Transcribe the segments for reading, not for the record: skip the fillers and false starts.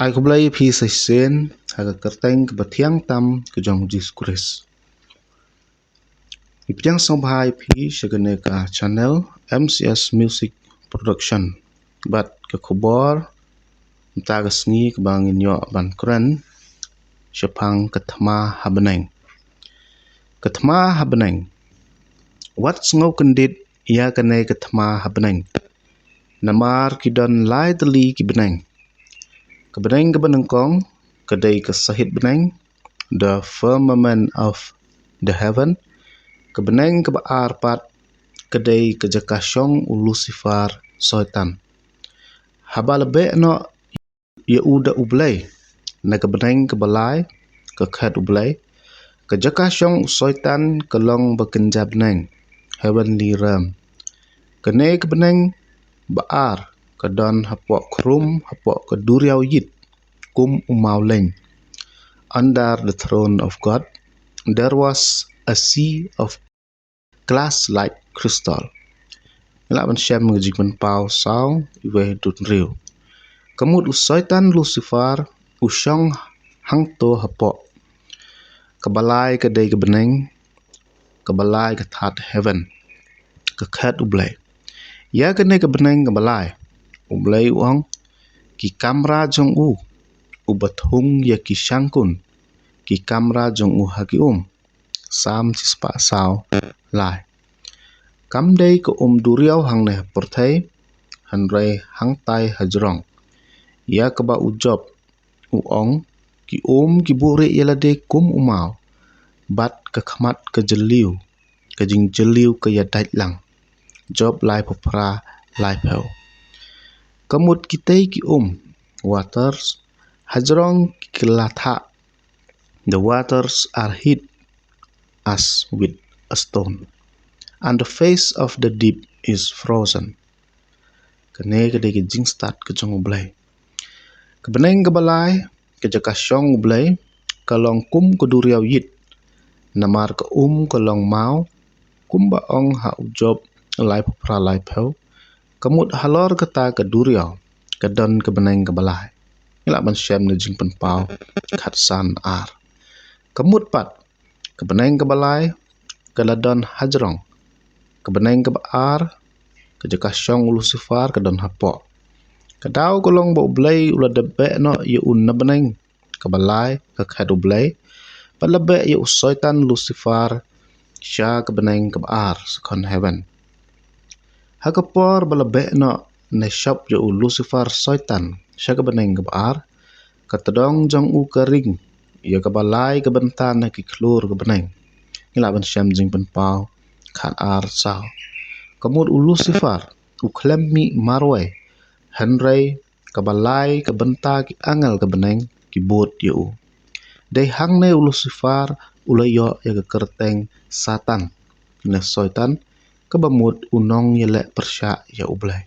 Ai ko blai phi sai sen ha ka kerteng ke bathiang tam ke jong Jesus Christ. Ipjang song bhai phi shagane ka channel MCS Music Production. Bat ke khobor ta ga sngi ke bang inyo ban kran shapang kathma habneng. Kathma habneng. Wat ngau kendit ya kane kathma habneng. Namar kidon lai teli ki beneng. Kebeneng kebenengkong kedai kesahit beneng the firmament of the heaven. Kebeneng kebaar pat kedai kejakasyong Lucifer soitan. Habalebe no Yehuda ublay na kebeneng kebalai kekhat ublay kejakasyong soitan kelong bekenjab neng heavenly realm. Kene kebeneng baar kedon hapok krum hapok keduriau yit kum umau leng. Under the throne of God there was a sea of glass like crystal. Ila ban syam ngejik ban pau saw iwe dut riu. Kemud usaitan Lucifer usyong hangto hapok. Kebalai kedai kebeneng kebalai kethat heaven kekhat ublay. Ya kene kebeneng kebalai ublay uang ki kamra jong u bathung ya ki syangkun ki kamra jong u haki sam cispa saw lai. Kamdei ke duriau hang ne porthai hanrai hang tai hajrong. Ya keba ujob uong ki ki buri yalade kum umau bat ke khmat ke jeliu ke jing jeliu ke yadait lang. Job lai popra lai peu. Kemut kitei ki waters hajrong kilatha. The waters are hid as with a stone, and the face of the deep is frozen. Kene kedai ke jing start ke jong ublay. Kebeneng kebalai kejakasyong ublay kalong kum keduriau yit namar ke kalong mau kumba ong ha ujob lai popra lai peu. Kemut halor kata keduriau kedon kebeneng kebalai. Ila ban syam ne jing pen pau khatsan ar. Kemut pat kebeneng kebalai keladon hajrong. Kebeneng kebaar kejakasyong Lucifer kedon hapok. Kedau kolong bo blay ula debe no ye nabeneng kebalai kekhat ublay. Palebe ye usoitan Lucifer sya kebeneng kebaar sekon heaven. Hakapor balebe no ne shop ye Lucifer soitan sya kebeneng kebaar ketedong jong kering ye kebalai kebentan na ki klur kebeneng. Ila ban syam jing pen pau khat ar saw. Kemud Lucifer klem mi marway henry kebalai kebenta ki angel kebeneng ki bot ye Dei hang ne Lucifer ulayo ya kerteng Satan ne soitan kebamut unong yele persya ya ublay.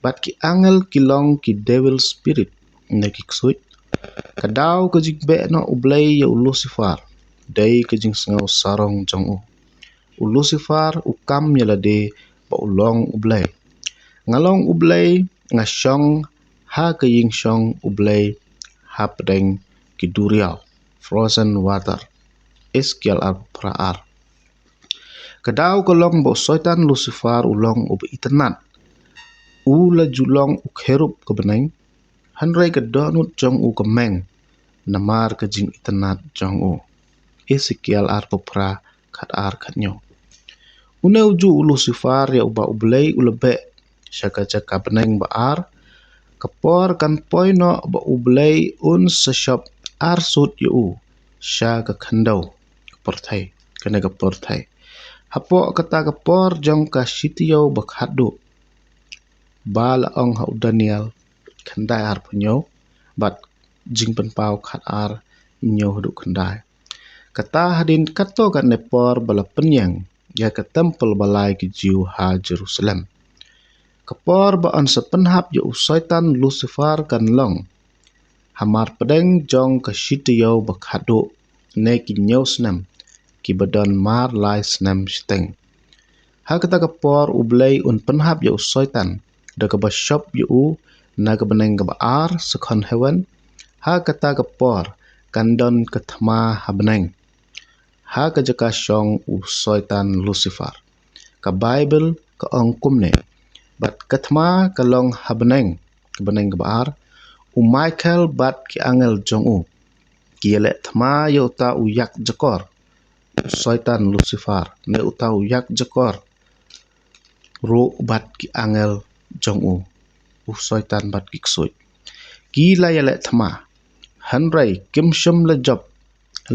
Bat ki angel kilong ki devil spirit ne ki ksuit. Kadau ke jikbe no ublay ya Lucifer. Dei ke jing sengau sarong jong Lucifer ukam yelade ba ulong ublay. Ngalong ublay ngasyong ha ke ying syong ublay hapdeng ki duriau frozen water. Eskial ar praar. Kadau kolong bo soitan Lucifer ulong ub itnat. Ula julong ukherup kebeneng. Hanrai kedonut jong kemeng. Namar ke jing itnat jong Eskial ar popra kat ar katnyo. Une uju Lucifer ya uba ublay ulebe syaka jaka beneng baar. Kapor kan poino ba ublay seshop ar sut sya ke khandau keporthai kene keporthai. Hapok kata kapor jong ka sitio bakhadu. Bal ong ha Daniel khandai ar punyo bat jing pen pau khat ar nyo huduk khandai. Kata hadin kato kan nepor bala penyang ya ke tempel balai ki jiu ha Jerusalem. Kapor ba on sepenhap ya usaitan Lucifer kan long. Hamar pedeng jong ke sitio bakhadu ne ki nyosnem ki badon mar lai snem steng. Ha kata kapor ublay penhap ya usaitan da ke bashop na ke beneng ke baar sekon heaven ha kata kepor kandon ketma habneng ha kajaka syong syaitan Lucifer ka Bible ka ongkumne bat ketma kalong habneng kebeneng kebaar Michael bat ki angel jongu ki yelek tma ye uta uyak jekor syaitan Lucifer ne uta uyak jekor ro bat ki angel jongu syaitan bat ki ksui ki la yelek tma hanrai kim shum le job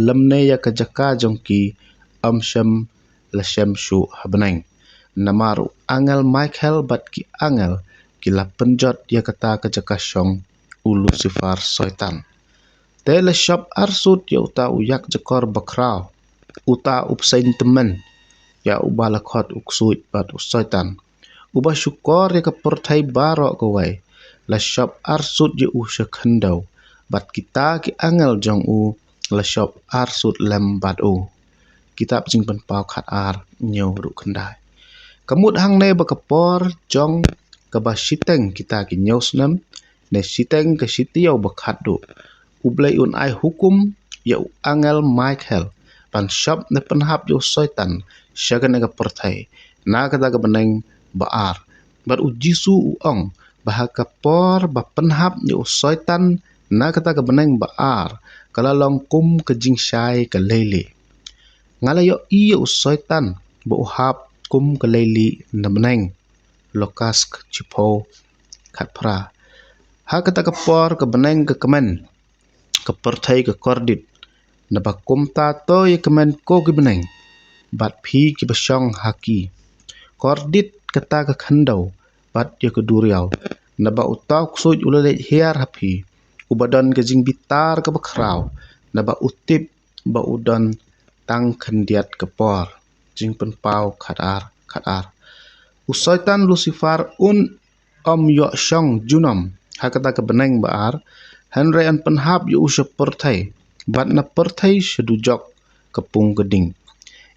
lemne ya kajaka jongki amsham la shem shu habneng namaru angel Michael bat ki angel ki la penjot ya kata kajaka syong Lucifer syaitan te le shop arsut ya uta uyak jekor bakrau uta upsain temen ya ubala khot uksut bat syaitan ubah syukor ya kepertai barok kawai la shop arsut ya usha khandau bat kita ki angel jong la shop arsut lem bat kitab jing pen pau khat ar nyo ru khandai kamut hang ne bakapor jong kaba siteng kita ki nyosnem ne siteng ke sitio bakhat du ublai un ai hukum ya angel Michael pan shop ne penhap yo syaitan syagan ga perthai na kata ga beneng baar bat u jisu u ong bahaka por ba penhap yo syaitan na kata ga beneng baar kala long kum ke jing syai ke lele ngala yo i yo syaitan bo hap kum ke lele na beneng lokas ke chipo khat pra ha kata ke por ke beneng ke kemen ke perthai ke kordit na ba kum ta to ye kemen ko ke beneng bat phi ki basyong haki kordit kata ke khandau bat ye ke duriau na ba utauk suj ulale hiar hapi ubadan ke jing bitar ke bakrau na ba utip ba udan tang khandiat ke por jing pen pau khat ar syaitan Lucifer un om yo syong junam hakata ke beneng baar hanre an penhap yo usha perthai bat na perthai sedujok kepung geding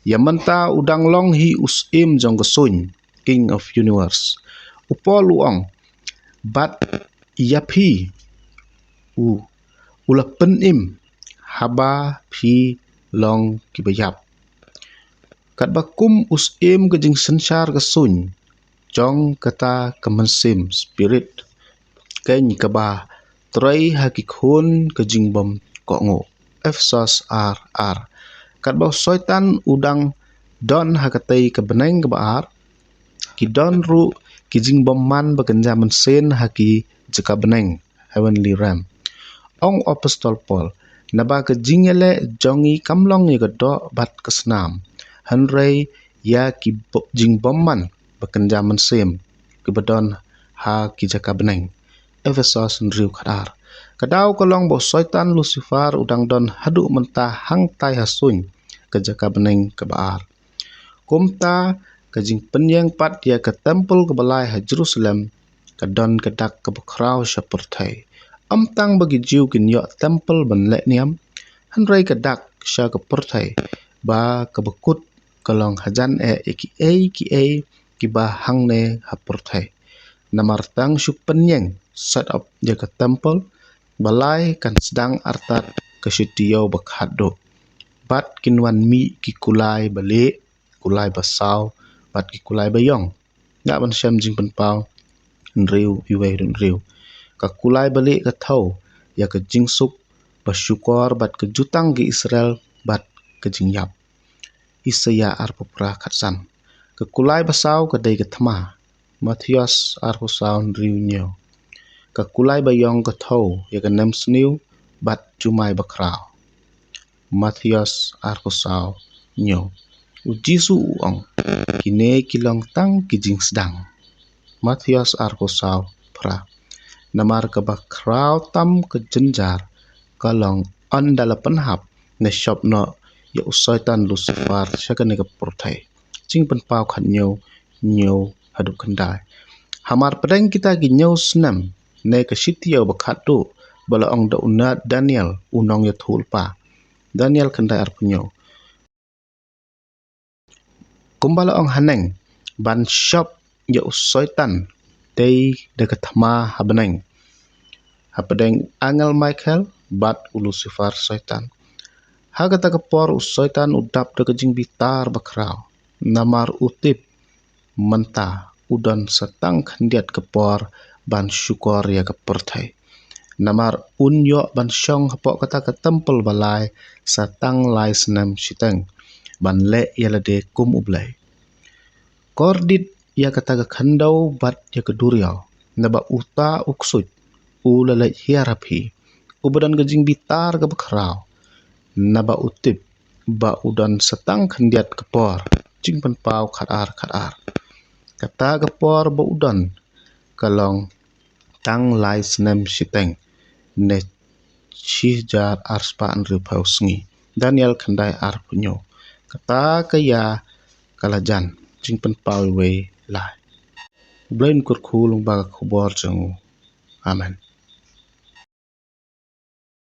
yamanta udang long hi usim jong kesuny king of universe upol uong bat yapi ula penim haba phi long kibayap kat bakum usim ke jing sensar kesuny jong kata kemensim spirit ken kaba trai hakikhun ke jing bom ko ngo Efesos r kat ba syaitan udang don hakatai ke beneng ke baar ki don ru ki jing bom man bekenja mensen haki jeka beneng heavenly realm ong apostol Paul naba ke jingele jongi kamlong ye do bat kesnam hanrei ya ki jing bom man bekenja mensem ke bedon ha ki jeka beneng Efesos nriu khadar kadau kolong bo syaitan Lucifer udang don hadu mentah hang tai hasuny ke jeka beneng ke baar kumta ke jing penyeng pat dia ke tempel ke balai ha Jerusalem ke don kedak ke bakrau seperti amtang bagi jiu kin yo tempel ben lek niam hanrei kedak sya ke pertai ba ke bekut kolong hajan ki ba hang ne ha pertai namar tang syu penyeng set up dia ke tempel balai kan sedang artat ke sitio bakhado bat kinwan mi ki kulai balik kulai basau bat ki kulai bayong ngak ban syam jing pen pau nriu iwe nriu ka kulai balik ke thau ya ke jingsuk bersyukur bat ke jutang ke Israel bat ke jingyap Isaya arpupra khatsan ke kulai basau ke dai ke thma Matius arpusau nriu nyo ke kulai bayong ke thau ya ke nem sniu bat jumai bakrau Matius arpusau nyo ujisu uong kine kilong tang kijing sedang Matius arpusau pra namar ke bakrau tam ke jenjar kalong on dala penhap ne shop no ya syaitan Lucifer syakane ke pertai jing pen pau khat nyo hadu khandai hamar pedeng kita gi nyo snem ne ke sitio bakhat tu bala ong da unat Daniel unong ya thulpa Daniel khandai arpunyo kumbala ong haneng ban shop ya syaitan dei de ke thma habneng hapedeng angel Michael bat Lucifer syaitan. Hagata kapor syaitan udap daga jing bitar bakrau. Namar utip menta udan setang khandiat kapor ban syukor ya kaperthai. Namar unyo ban syong hapok kata ke tempel balai satang lai senam siteng ban le yalade kum ublai. Kordit ya kata ke khandau bat ya keduriau naba uta uksut ulalai hiarapi ubadan gajing bitar ke bakrau naba utip ba udan setang khandiat kapor jing penpau khadar kata kapor ba udan kalong tang lai senam siteng ne Shihjar arspa anripau sengi Daniel khandai arpunyo kata kaya kalajan jing penpau we lai blain kurkhulung baga khubor jangu amen.